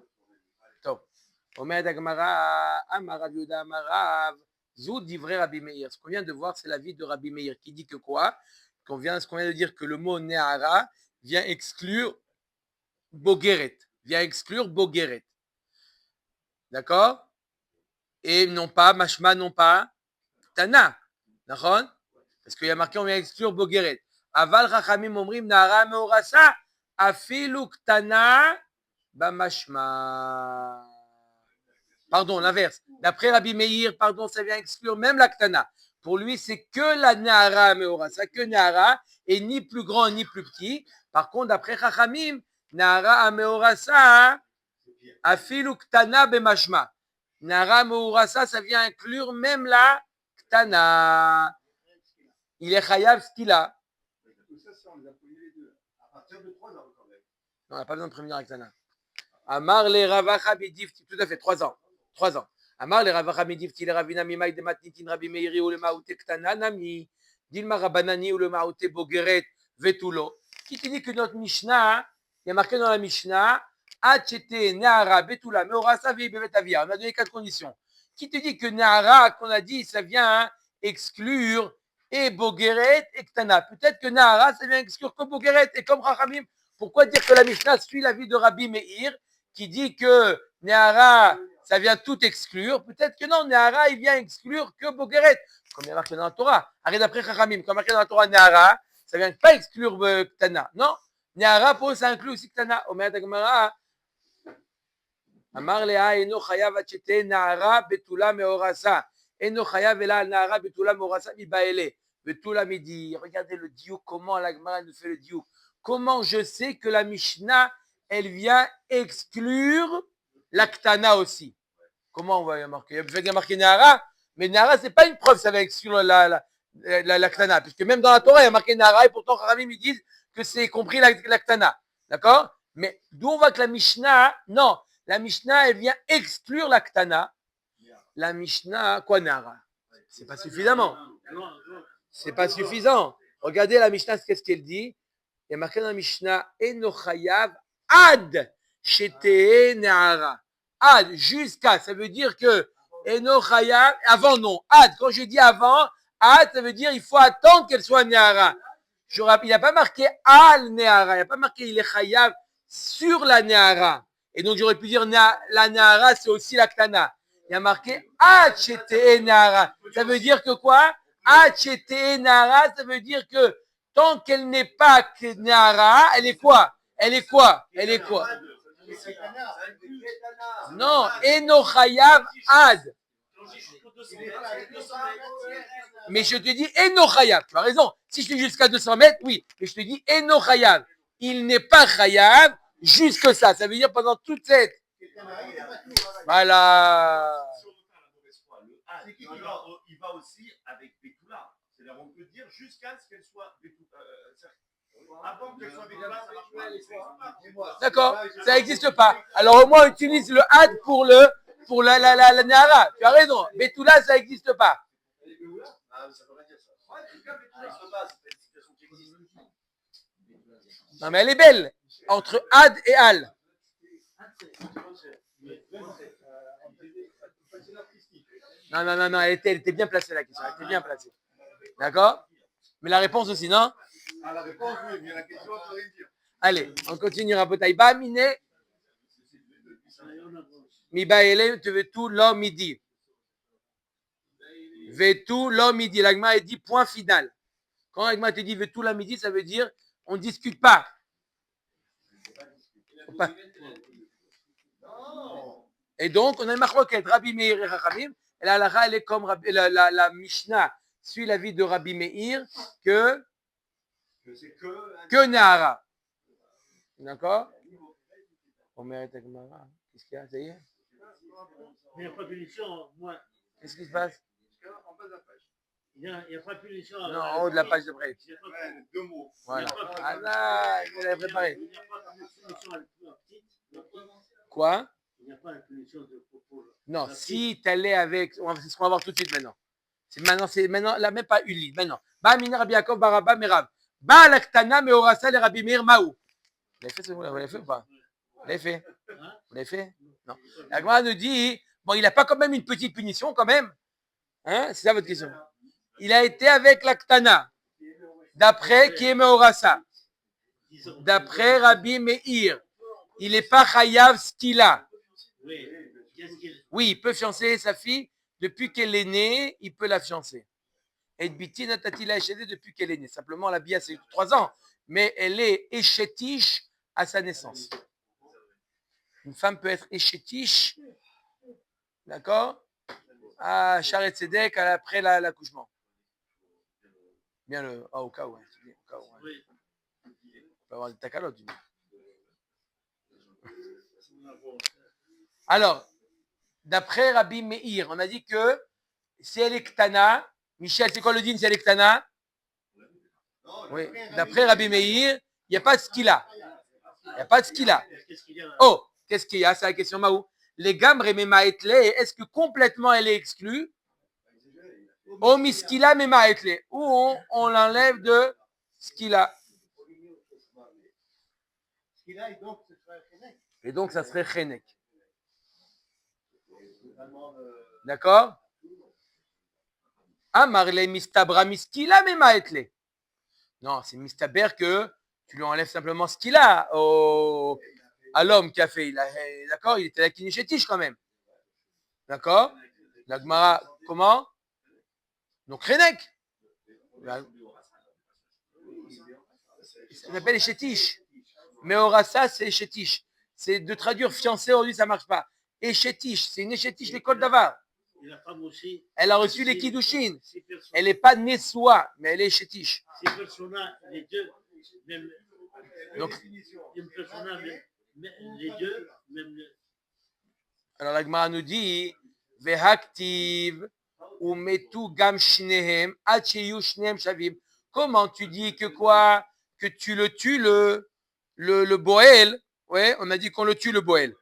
Top. Omer Dagmara, Amarav Yuda Amarav, Zoud d'Ivray Rabbi Meir. Ce qu'on vient de voir, c'est la vie de Rabbi Meir qui dit que quoi? Ce qu'on vient de dire que le mot Nehara vient exclure Bogeret. Vient exclure Bogeret. D'accord? Et non pas, Mashma non pas, Tana. D'accord? Parce qu'il y a marqué, on vient exclure Bogeret. Aval Chachamim Omrim Nahara Meorasa, Afilu Ktana Bamashma. Pardon, l'inverse. D'après Rabbi Meir, pardon, ça vient exclure même la Ktana. Pour lui, c'est que la Nahara Meorasa, que Nahara, et ni plus grand ni plus petit. Par contre, d'après Chachamim, Nahara Meorasa, Afilu Ktana Bemashma. Nahara Meorasa, ça vient inclure même la Ktana. Il est Chayav ce qu'il a. Tout ça, on les a pris les deux. À partir de 3 ans quand même. Non, on n'a pas besoin de prévenir avec Ktana. Amar le Ravacha Bedifti, tout à fait, 3 ans. 3 ans. Amar le Ravacha Bedifti, le Ravina Mimai de Matnitin Rabbi Meiri ou le Maouté Ktana Nami, Dilma Rabanani ou le Maouté Bogeret Vetulo. Qui te dit que notre Mishnah, il y a marqué dans la Mishnah, Achete Nehara Betula Meorasa Vebevetavia. On a donné 4 conditions. Qui te dit que Nehara, qu'on a dit, ça vient exclure et Bogeret et Ktana. Peut-être que Nehara, ça vient exclure que Bogeret. Et comme Rachamim, Pourquoi dire que la Mishnah suit l'avis de Rabbi Meir, qui dit que Nehara, ça vient tout exclure? Peut-être que non, Nehara, il vient exclure que Bogeret, comme il y a marqué dans la Torah. Arrête d'après Chachamim, comme marqué dans la Torah, Nehara, ça vient pas exclure Ktana. Non, Nehara, pour eux, ça inclut aussi Ktana. Omer Gemara, Amar Lea, Eno Chayav Achete, Nehara, Betula Meorasa. Eno Chayav Ela, Nehara, Betula Meorasa, Mibaele. Betula Midi. Regardez le diouk, comment la Gemara nous fait le diouk. Comment je sais que la Mishnah, elle vient exclure la Ktana aussi? Comment on va y marquer? Il y a marqué Nehara, mais Nehara, ce n'est pas une preuve, ça va exclure la Ktana, puisque même dans la Torah, il y a marqué Nehara, et pourtant, Kharamim, ils disent que c'est compris la Ktana. D'accord? Mais d'où on voit que la Mishnah, non, la Mishnah, elle vient exclure la Ktana. La Mishnah, quoi, Nehara? C'est pas suffisamment. C'est pas suffisant. Regardez la Mishnah, qu'est-ce qu'elle dit? Il y a marqué dans la Mishnah, Eno Chayav ad shete Nehara. Ad, jusqu'à, ça veut dire que Eno Chayav, avant non. Ad, quand je dis avant, ad, ça veut dire il faut attendre qu'elle soit Nehara. Il n'y a pas marqué al Nehara, il n'y a pas marqué il est Chayav sur la Nehara. Et donc j'aurais pu dire la Nehara, c'est aussi la Ktana. Il y a marqué ad shete Nehara. Ça veut dire que quoi? Ad shete Nehara, ça veut dire que tant qu'elle n'est pas Nehara, elle est quoi? Elle est quoi? Elle est quoi? Non, Eno Chayav Ad. Mais je te dis Eno Chayav. Tu as raison. Si je te dis jusqu'à 200 mètres, oui. Mais je te dis Eno Chayav. Il n'est pas Chayav jusque ça. Ça veut dire pendant toute cette. Voilà. Si on veut faire la mauvaise foi, le had, il va aussi avec Betula. C'est-à-dire, on peut dire jusqu'à ce qu'elle soit Betula. Avant qu'elle soit Betula, ça marche pas. D'accord, ça n'existe pas. Alors au moins on utilise le had pour la Nehara. Tu as raison. Betula, ça n'existe pas. Ça veut rien dire ça. Ouais, en tout cas, Betula, ça se passe. C'est une situation qui existe. Non mais elle est belle. Entre had et al. Non, elle était bien placée la question. Elle était bien placée. D'accord? Mais la réponse aussi, non? Ah, la réponse, oui, mais la question, on peut rien dire. Allez, on continue. Ba mine. Mi baele, tu veux tout l'homme midi. Vetu l'homme midi. L'agma dit point final. Quand l'agma te dit vetu l'homme midi, ça veut dire on ne discute pas. Et donc, on a une marloquette, Rabbi Meir et Chachamim. Et la halakha, elle est comme la Mishnah suit l'avis de Rabbi Meir que Nehara. D'accord? Omer et Gemara. Qu'est-ce qu'il y a? Ça y est? Il n'y a pas de punition, moi. Qu'est-ce qui se passe? En bas de la page. Il n'y a pas de punition. Non, en haut de la page de près. Ouais, 2 mots. Voilà. Ah là, il l'avait préparé. Il n'y a pas de punition à la petite. Quoi? Il n'y a pas de punition de propos. Non, si tu allais avec. C'est ce qu'on va voir tout de suite maintenant. C'est maintenant, là, même pas Uli. Maintenant. Ba mina Rabbi Yaakov Baraba Merav. Ba laktana meorasa le Rabbi Meir Maou. Vous l'avez fait ou pas? Vous l'avez fait? Vous l'avez fait? Non. La Gemara nous dit, bon, il n'a pas quand même une petite punition quand même. Hein? C'est ça votre question. Il a été avec l'Aktana. D'après qui est Meorasa. D'après Rabbi Meir. Il n'est pas Chayav Skila. Oui, il peut fiancer sa fille depuis qu'elle est née, il peut la fiancer. Et Biti Natatila Echédé depuis qu'elle est née. Simplement, la Bia, c'est 3 ans. Mais elle est échétiche à sa naissance. Une femme peut être échétiche, d'accord, à Sharet Tzedek après l'accouchement. Bien le. Ah, au cas où. Au cas où. On peut avoir des takalotes. Alors, d'après Rabbi Meir, on a dit que si elle est Ktana, Michel, c'est quoi le din si elle est Ktana? Oui, d'après Rabbi Meir, il n'y a pas de skila. Il n'y a pas de skila. Oh, qu'est-ce qu'il y a? C'est la question Maou. Les gamres et mema etle, est-ce que complètement elle est exclue? Oh, miskila mema etle. Ou on l'enlève de skila. Et donc, ça serait chenek. D'accord? Amarle mistabra miskila mema etle. Non, c'est mistaber que Tu lui enlèves simplement ce qu'il a à l'homme qui a fait. D'accord, il était la kinéchétiche quand même. D'accord. La Gemara, comment? Donc Renek. On appelle les chétiches. Mais Orassa, c'est chétiche. C'est de traduire fiancé aujourd'hui, ça ne marche pas. Échétiche, c'est une échétiche, l'école d'Avar. Et la femme aussi. Elle a reçu les Kiddushin. Ces personnes, Elle n'est pas née soi, mais elle est chétiche. ces personnes-là, les deux, même Donc, une personne, même les deux, même le. alors la Gemara nous dit Vehaktiv ou metu gam shnehem ad sheyu shnehem shavim. Comment tu dis que quoi? Que tu le tues le Boel. Ouais, on a dit qu'on le tue le Boel.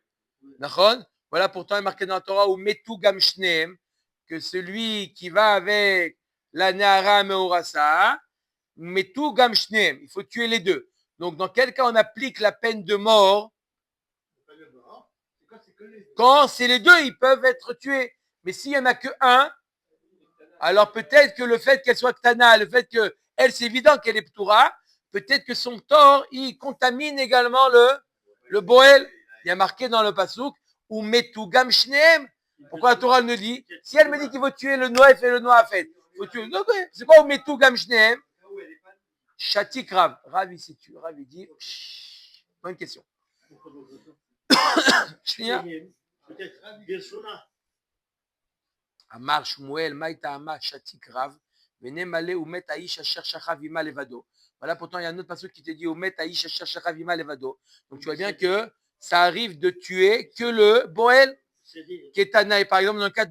D'accord? Voilà pourtant il est marqué dans la Torah ou metu gam shnehem, que celui qui va avec la Nehara Meorasa, metu gam shnehem, il faut tuer les deux. Donc dans quel cas on applique la peine de mort? Quand c'est les deux, ils peuvent être tués. Mais s'il n'y en a que un, alors peut-être que le fait qu'elle soit Ktana, le fait qu'elle, c'est évident qu'elle est Ptoura, peut-être que son tort, il contamine également le Boel. Il y a marqué dans le Passouk, ou Metu Gam Shneem. Pourquoi la Torah nous dit? Si elle me dit qu'il faut tuer le Noëf et le Noafet, faut tuer. Donc, c'est quoi ou Metu Gam Shneem? Chatik Rav. Rav, il s'est tué. Rav, il dit, bonne question. Peut-être personne. Amar Shmuel, Maïta Ama, Chatik Rav, Venemale ou Met Aïch Asher Shachavima Levado. Voilà, pourtant, il y a un autre passage qui te dit ou Met Aïch Asher Shachavima Levado. Donc, tu vois bien que ça arrive de tuer que le Boel, Ketanaï, par exemple, dans le cas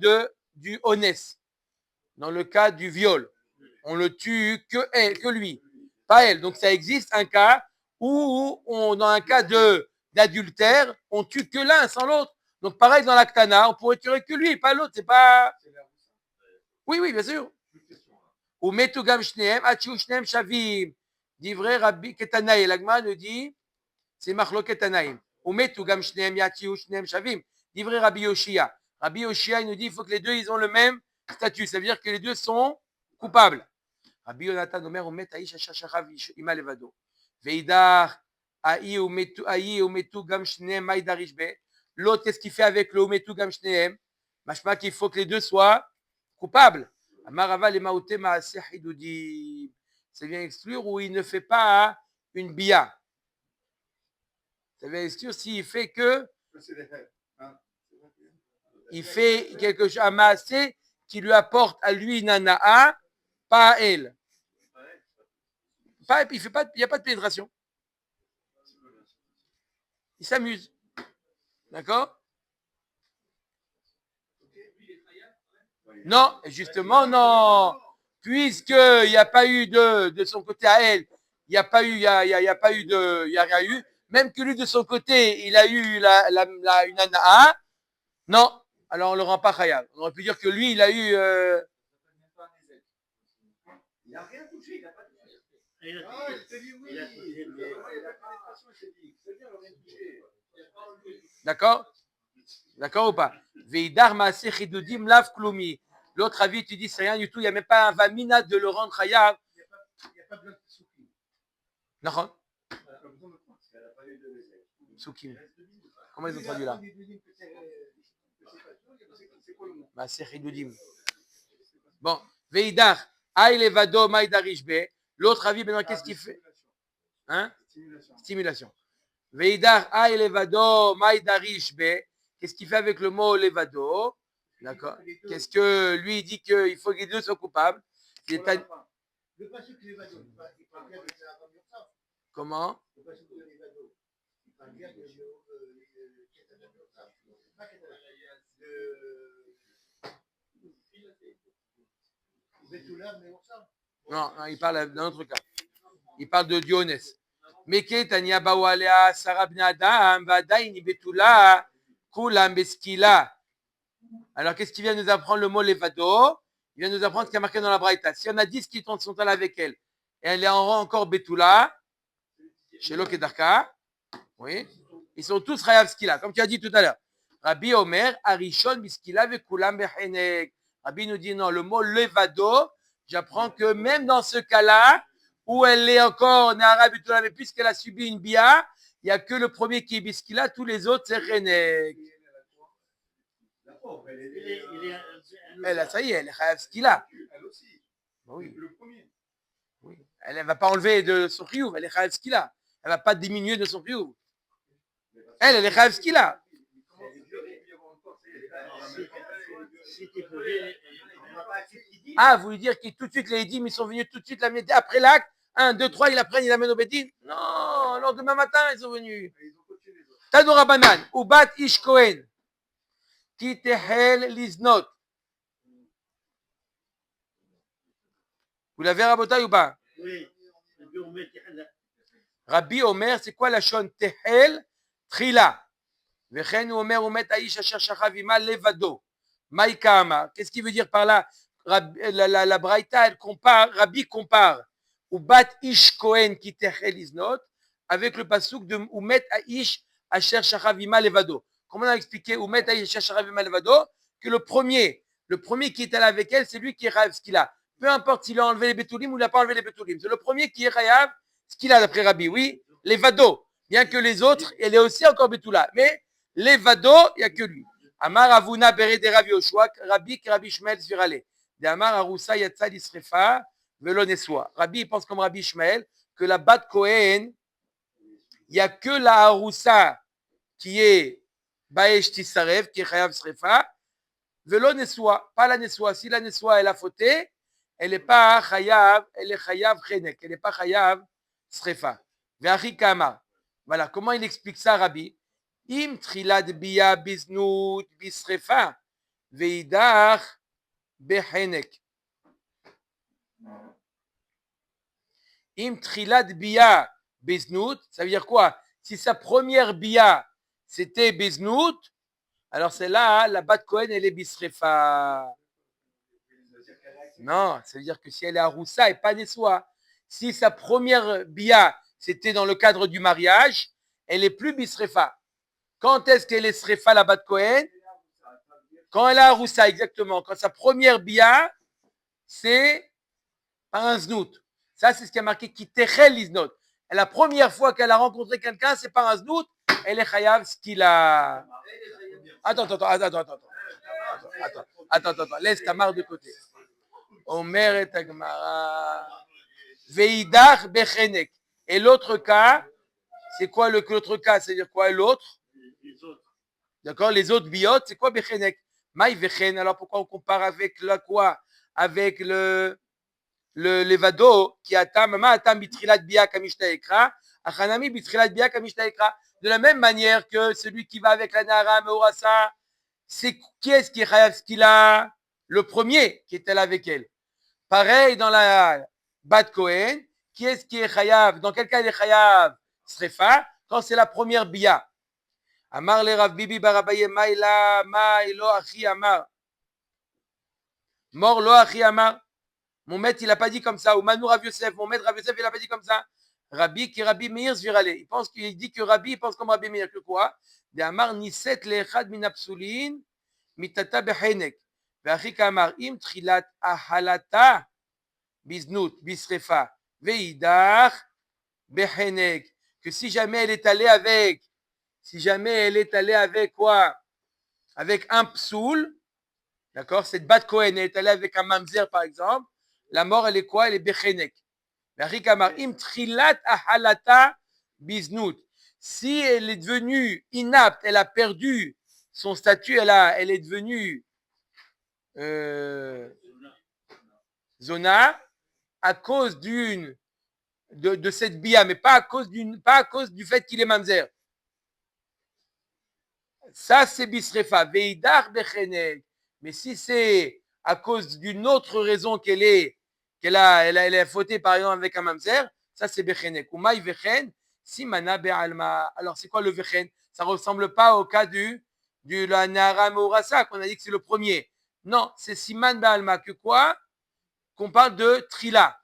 du Honès, dans le cas du viol. On le tue que lui, pas elle. Donc, ça existe un cas où, dans un cas d'adultère, on tue que l'un sans l'autre. Donc, pareil dans l'Aktana, on pourrait tuer que lui, pas l'autre. C'est pas. Oui, oui, bien sûr. Ou metu gam shneem, achiu shneem shavim. Divrei Rabbi Ketanaï. L'Agma nous dit, c'est Machlo Ketanaïm. Ou metu gam shneem, achiu shneem shavim. Divrei Rabbi Yoshia. Rabbi Yoshia, il nous dit, il faut que les deux, ils ont le même statut. Ça veut dire que les deux sont coupables. Rabbi Yonatan Omer, ou met aïch ashachachav ima levado. Veidar, aï ou metu gam shneem, maïdarishbe. L'autre, qu'est-ce qu'il fait avec le Umetu Gam Shneem? Machma qu'il faut que les deux soient coupables. Amarava le maouté maaseh hidudim. Ça vient exclure où il ne fait pas une bia. Ça vient exclure s'il fait que. Il fait quelque chose à maaseh qui lui apporte à lui nana'a, pas à elle. Pas, il n'y a pas de pénétration. Il s'amuse. D'accord? Non, justement, non. Puisqu'il n'y a pas eu de son côté à elle, il n'y a pas eu, il y a pas eu de, il n'y a rien eu. Même que lui de son côté, il a eu une ana'a. Non, alors on ne le rend pas khayab. On aurait pu dire que lui, il a eu. Il n'a rien touché, il n'a pas touché. Ah, je te dis oui. D'accord? D'accord ou pas? Veidar maaseh chidudim lav klumi. L'autre avis, tu dis c'est rien du tout, il n'y a même pas un vamina de le rendre khayab. Il n'y a pas besoin de souki. Non. Soukim. Comment ils ont traduit là? Maaseh chidudim. Bon, Veidar, aïe levado maïdarishbe. L'autre avis, maintenant, qu'est-ce qu'il fait? Hein? Stimulation. Veidar, aïe levado maïdarishbe. Qu'est-ce qu'il fait avec le mot levado? D'accord. Qu'est-ce que lui il dit qu'il faut que les deux soient coupables? Le passage de l'évado, il parle bien de la femme d'Ursa. Comment? Le passage de l'évado, il parle bien de Ketana d'Ursa. Pas Ketana. De Betula, mais Ursa. Non, il parle d'un autre cas. Il parle de Dionès. Meke tania bawalea sarabna adam vadaini betula kulam beskila. Alors, qu'est-ce qu'il vient nous apprendre le mot levado? Il vient nous apprendre ce qui est marqué dans la Braïta. Si on a 10 qui sont là avec elle, et elle est encore betula, chez Lokedarka, oui, ils sont tous Rayav Skila, comme tu as dit tout à l'heure. Rabbi Omer, Arishon, Biskila, Vekulam, Behenek. Rabbi nous dit non, le mot levado, j'apprends que même dans ce cas-là, ou elle est encore Nahara Betula, mais puisqu'elle a subi une bia, il n'y a que le premier qui est Biskila, tous les autres c'est Renek. La pauvre, elle Il est. est Elle a, ça y est, elle est Chayav Skila. Elle aussi. Oui, Le premier. oui. Elle ne va pas enlever de son Chiyuv, elle est Chayav Skila. Elle ne va pas diminuer de son Chiyuv. Elle est Chayav Skila. Si tu faisais, Ah, vous voulez dire que tout de suite, les Edim, ils sont venus tout de suite l'amener après l'acte. 1, 2, 3, ils la prennent, ils l'amènent au Bédine. Non, non, demain matin, ils sont venus. Tanoura Banan, Ubat Ish Kohen, qui tehel liznot. Vous l'avez raboté ou pas? oui, et puis on met Rabbi Omer, c'est quoi la shon tehel trila? Vechen Omer Omet Aish Asher Shachavima Levado. Maïka Amar. Qu'est-ce qu'il veut dire par là? La Braïta, elle compare, Rabbi compare Ubat Ish Kohen qui tehel liznot avec le pasuk de Umet Aish Asher Shachavima Levado. Comment on a expliqué Umet Aish Asher Shachavima Levado? Que le premier qui est allé avec elle, c'est lui qui est Chayav ce qu'il a. Peu importe s'il a enlevé les Betoulim ou il n'a pas enlevé les Betoulim. C'est le premier qui est Chayav ce qu'il a d'après Rabbi. Oui, les Vado. Bien que les autres, elle est aussi encore Betoula. Mais les Vado, il n'y a que lui. Amar Avuna Bere de Rabbi Yoshua, Rabbi qui Rabbi Shmuel Zvirale. De Amar Arusa Yatsa Lisrefa Velo Neswa. Rabbi, il pense comme Rabbi Shmuel que la Bat Kohen, il n'y a que la Arusa qui est Baesh Tisarev, qui est Chayav Srefa. Velo Neswa, pas la Neswa. Si la Neswa elle a fauté, elle n'est pas Chayav, elle est Chayav Chenek, elle n'est pas Chayav Srefa. Ve'achi Kama. Voilà, comment il explique ça, Rabbi? Im trilad biya biznut bisrefa veidach bechenek. Im trilad biya biznut, ça veut dire quoi? Si sa première biya c'était biznut, alors c'est là la bat Kohen elle est bisrefa. Non, ça veut dire que si elle est aroussa et pas neswa. Si sa première biya c'était dans le cadre du mariage, elle est plus bisrefa. Quand est-ce qu'elle est srefa la bat Kohen? Quand elle a aroussa, exactement. Quand sa première bia, c'est un znout. Ça, c'est ce qui a marqué qui techel liznot. Et la première fois qu'elle a rencontré quelqu'un, c'est pas un znout. Elle est chayav ce qu'il a. Attends. Laisse ta marre de côté. Omer et Agmara. Veidach bechenek. Et l'autre cas, c'est quoi l'autre cas? C'est-à-dire quoi l'autre? les autres. D'accord? Les autres biotes, c'est quoi bechenek? Maï vechen. Alors pourquoi on compare avec la quoi? Avec le levado qui atam, ma atam bitrilat bia kamishta ekra, achanami bitrilat bia kamishta ekra. De la même manière que celui qui va avec la nara meurasa, c'est qui est-ce qui est chayav ce qu'il a? Le premier qui était là avec elle. Pareil dans la bat Kohen, qui est-ce qui est chayav? Dans quel cas il est chayav srefa? Quand c'est la première bia. Amar le Rav Bibi Barabaye Maïla Maïlo Achi Amar. Mort lo Achi Amar. Mon maître, il n'a pas dit comme ça. Ou Manu Rav Yosef. Mon maître Rav Yosef, il n'a pas dit comme ça. Rabbi qui Rabbi Meir Zvirale. Il dit que Rabbi, il pense comme Rabbi Meir. Que quoi? De Amar Niset Lechad Minapsulin Mitata Behenek. Ve'achi Kamar Im Trilat Ahalata Biznut Bisrefa Veidach Behenek. Que si jamais elle est allée avec quoi? Avec un psoul, d'accord? Cette bat Kohen, elle est allée avec un mamzer par exemple. La mort, elle est quoi? Elle est bechenek. Im trilat ahalata biznut. Si elle est devenue inapte, elle a perdu son statut, elle est devenue zona à cause de cette bia, mais pas à cause du fait qu'il est mamzer. Ça, c'est bisrefa. Veidar bechenek. Mais si c'est à cause d'une autre raison qu'elle a fauté, par exemple, avec un mamzer, ça, c'est bechenek. Umaï vechen, simana be'alma. Alors, c'est quoi le vechen? Ça ne ressemble pas au cas du la nara meurasa, qu'on a dit que c'est le premier. Non, c'est siman be'alma. Que quoi? Qu'on parle de trila.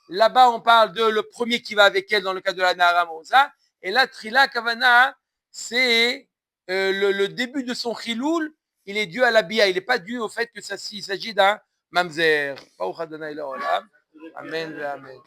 Là-bas, on parle de le premier qui va avec elle dans le cas de la nara meurasa. Et là, trila kavana, c'est le début de son chiloul, il est dû à la bia, il n'est pas dû au fait que ça s'agit d'un mamzer. Amen. Amen.